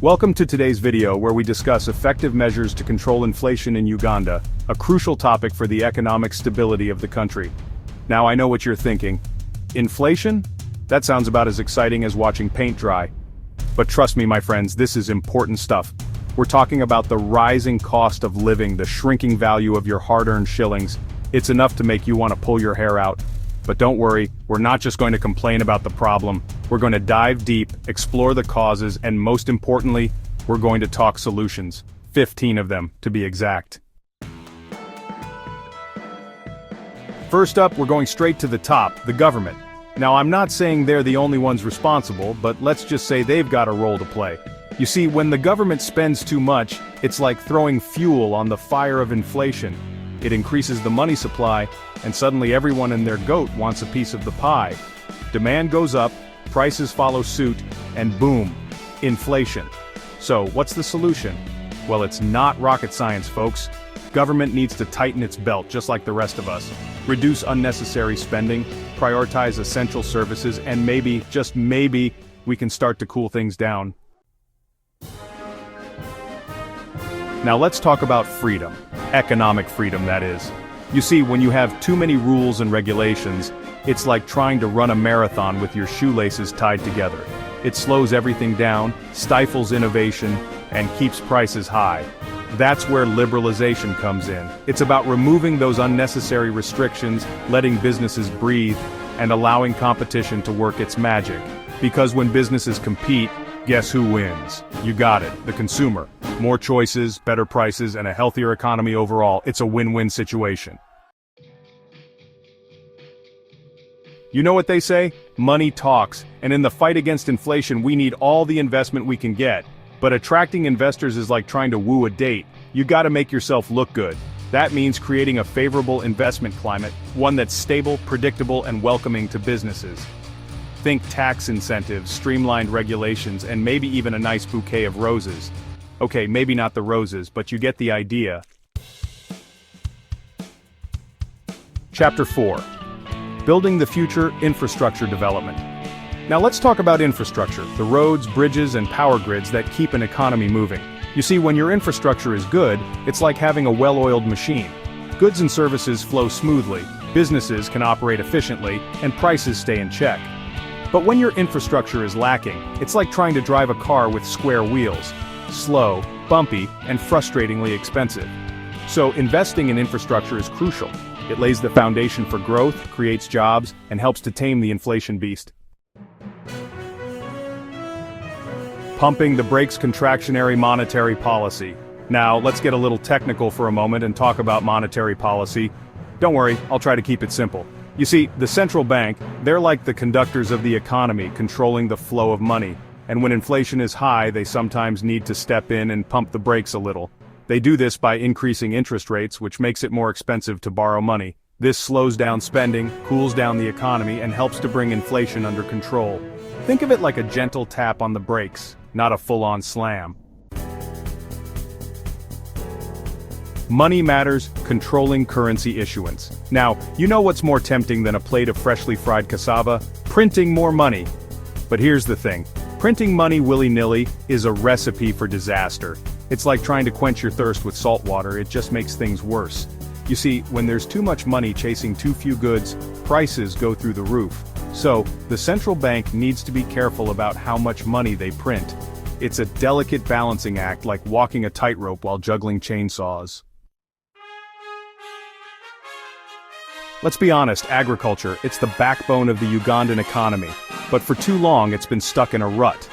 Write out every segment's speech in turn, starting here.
Welcome to today's video where we discuss effective measures to control inflation in Uganda, a crucial topic for the economic stability of the country. Now I know what you're thinking. Inflation? That sounds about as exciting as watching paint dry. But trust me, my friends, this is important stuff. We're talking about the rising cost of living, the shrinking value of your hard-earned shillings. It's enough to make you want to pull your hair out. But don't worry, we're not just going to complain about the problem. We're going to dive deep, explore the causes, and most importantly, we're going to talk solutions. 15 of them, to be exact. First up, we're going straight to the top, the government. Now, I'm not saying they're the only ones responsible, but let's just say they've got a role to play. You see, when the government spends too much, it's like throwing fuel on the fire of inflation. It increases the money supply, and suddenly everyone and their goat wants a piece of the pie. Demand goes up, prices follow suit, and boom, inflation. So, what's the solution? Well, it's not rocket science, folks. Government needs to tighten its belt just like the rest of us. Reduce unnecessary spending, prioritize essential services, and maybe, just maybe, we can start to cool things down. Now let's talk about freedom. Economic freedom, that is. You see, when you have too many rules and regulations, it's like trying to run a marathon with your shoelaces tied together. It slows everything down, stifles innovation, and keeps prices high. That's where liberalization comes in. It's about removing those unnecessary restrictions, letting businesses breathe, and allowing competition to work its magic. Because when businesses compete, guess who wins? You got it, the consumer. More choices, better prices, and a healthier economy overall. It's a win-win situation. You know what they say? Money talks, and in the fight against inflation we need all the investment we can get. But attracting investors is like trying to woo a date. You gotta make yourself look good. That means creating a favorable investment climate, one that's stable, predictable, and welcoming to businesses. Think tax incentives, streamlined regulations, and maybe even a nice bouquet of roses. Okay, maybe not the roses, but you get the idea. Chapter 4. Building the Future Infrastructure Development. Now let's talk about infrastructure, the roads, bridges, and power grids that keep an economy moving. You see, when your infrastructure is good, it's like having a well-oiled machine. Goods and services flow smoothly, businesses can operate efficiently, and prices stay in check. But when your infrastructure is lacking, it's like trying to drive a car with square wheels. Slow, bumpy, and frustratingly expensive. So investing in infrastructure is crucial. It lays the foundation for growth, creates jobs, and helps to tame the inflation beast. Pumping the brakes contractionary monetary policy. Now, let's get a little technical for a moment and talk about monetary policy. Don't worry, I'll try to keep it simple. You see, the central bank, they're like the conductors of the economy, controlling the flow of money. And when inflation is high, they sometimes need to step in and pump the brakes a little. They do this by increasing interest rates, which makes it more expensive to borrow money. This slows down spending, cools down the economy, and helps to bring inflation under control. Think of it like a gentle tap on the brakes, not a full-on slam. Money matters, controlling currency issuance. Now, you know what's more tempting than a plate of freshly fried cassava? Printing more money. But here's the thing. Printing money willy-nilly is a recipe for disaster. It's like trying to quench your thirst with salt water, it just makes things worse. You see, when there's too much money chasing too few goods, prices go through the roof. So, the central bank needs to be careful about how much money they print. It's a delicate balancing act, like walking a tightrope while juggling chainsaws. Let's be honest, agriculture, it's the backbone of the Ugandan economy. But for too long it's been stuck in a rut.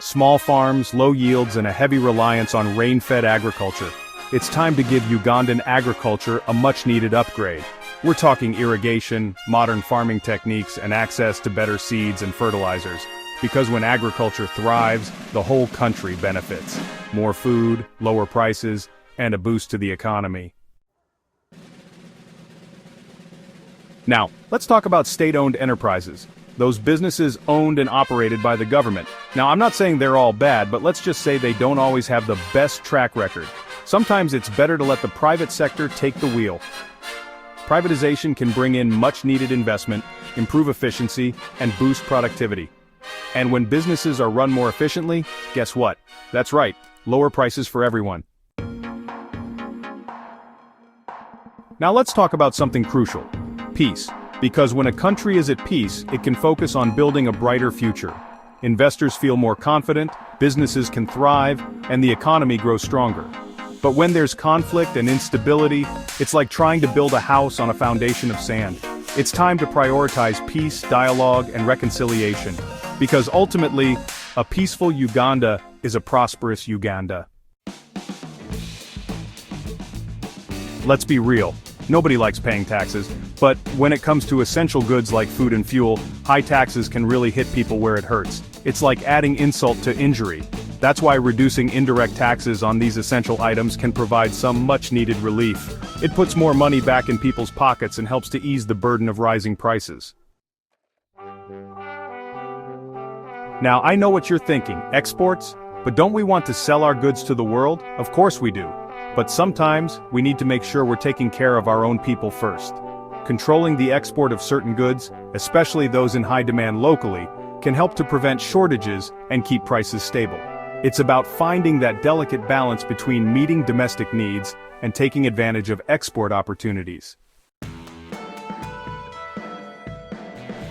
Small farms, low yields, and a heavy reliance on rain-fed agriculture. It's time to give Ugandan agriculture a much-needed upgrade. We're talking irrigation, modern farming techniques, and access to better seeds and fertilizers. Because when agriculture thrives, the whole country benefits. More food, lower prices, and a boost to the economy. Now, let's talk about state-owned enterprises. Those businesses owned and operated by the government. Now, I'm not saying they're all bad, but let's just say they don't always have the best track record. Sometimes it's better to let the private sector take the wheel. Privatization can bring in much-needed investment, improve efficiency, and boost productivity. And when businesses are run more efficiently, guess what? That's right, lower prices for everyone. Now let's talk about something crucial: peace. Because when a country is at peace, it can focus on building a brighter future. Investors feel more confident, businesses can thrive, and the economy grows stronger. But when there's conflict and instability, it's like trying to build a house on a foundation of sand. It's time to prioritize peace, dialogue, and reconciliation. Because ultimately, a peaceful Uganda is a prosperous Uganda. Let's be real. Nobody likes paying taxes, but when it comes to essential goods like food and fuel, high taxes can really hit people where it hurts. It's like adding insult to injury. That's why reducing indirect taxes on these essential items can provide some much-needed relief. It puts more money back in people's pockets and helps to ease the burden of rising prices. Now, I know what you're thinking, exports? But don't we want to sell our goods to the world? Of course we do. But sometimes, we need to make sure we're taking care of our own people first. Controlling the export of certain goods, especially those in high demand locally, can help to prevent shortages and keep prices stable. It's about finding that delicate balance between meeting domestic needs and taking advantage of export opportunities.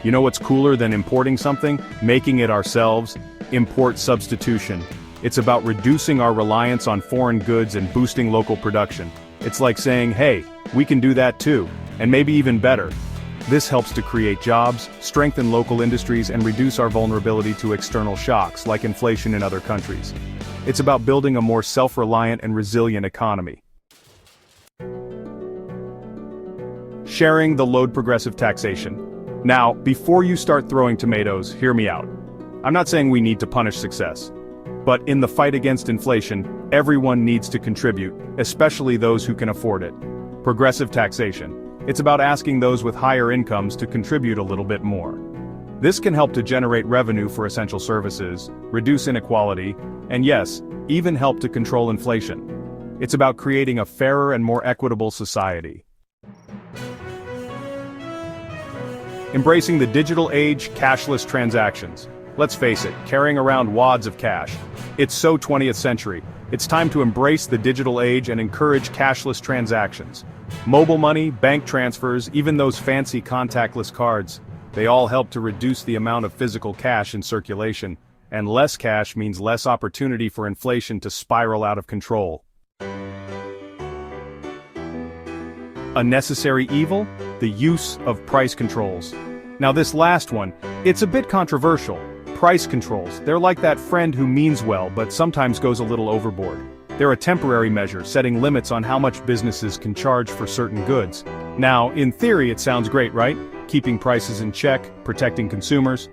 You know what's cooler than importing something? Making it ourselves. Import substitution. It's about reducing our reliance on foreign goods and boosting local production. It's like saying, hey, we can do that too, and maybe even better. This helps to create jobs, strengthen local industries, and reduce our vulnerability to external shocks, like inflation in other countries. It's about building a more self-reliant and resilient economy. Sharing the load: progressive taxation. Now, before you start throwing tomatoes, hear me out. I'm not saying we need to punish success. But in the fight against inflation, everyone needs to contribute, especially those who can afford it. Progressive taxation. It's about asking those with higher incomes to contribute a little bit more. This can help to generate revenue for essential services, reduce inequality, and yes, even help to control inflation. It's about creating a fairer and more equitable society. Embracing the digital age: cashless transactions. Let's face it, carrying around wads of cash. It's so 20th century. It's time to embrace the digital age and encourage cashless transactions. Mobile money, bank transfers, even those fancy contactless cards, they all help to reduce the amount of physical cash in circulation, and less cash means less opportunity for inflation to spiral out of control. A necessary evil? The use of price controls. Now this last one, it's a bit controversial. Price controls, they're like that friend who means well but sometimes goes a little overboard. They're a temporary measure, setting limits on how much businesses can charge for certain goods. Now, in theory it sounds great, right? Keeping prices in check, protecting consumers.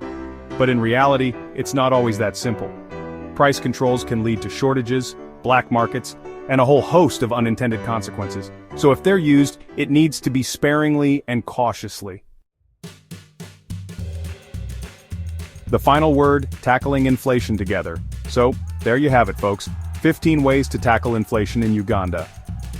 But in reality, it's not always that simple. Price controls can lead to shortages, black markets, and a whole host of unintended consequences. So if they're used, it needs to be sparingly and cautiously. The final word: tackling inflation together. So, there you have it, folks. 15 ways to tackle inflation in Uganda.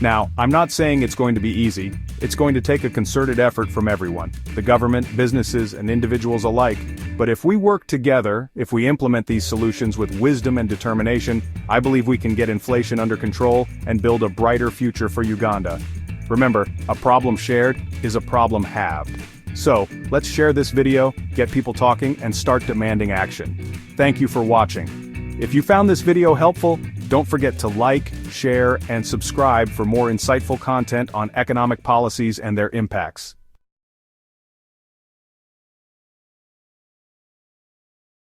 Now, I'm not saying it's going to be easy. It's going to take a concerted effort from everyone, the government, businesses, and individuals alike. But if we work together, if we implement these solutions with wisdom and determination, I believe we can get inflation under control and build a brighter future for Uganda. Remember, a problem shared is a problem halved. So, let's share this video, get people talking, and start demanding action. Thank you for watching. If you found this video helpful, don't forget to like, share, and subscribe for more insightful content on economic policies and their impacts.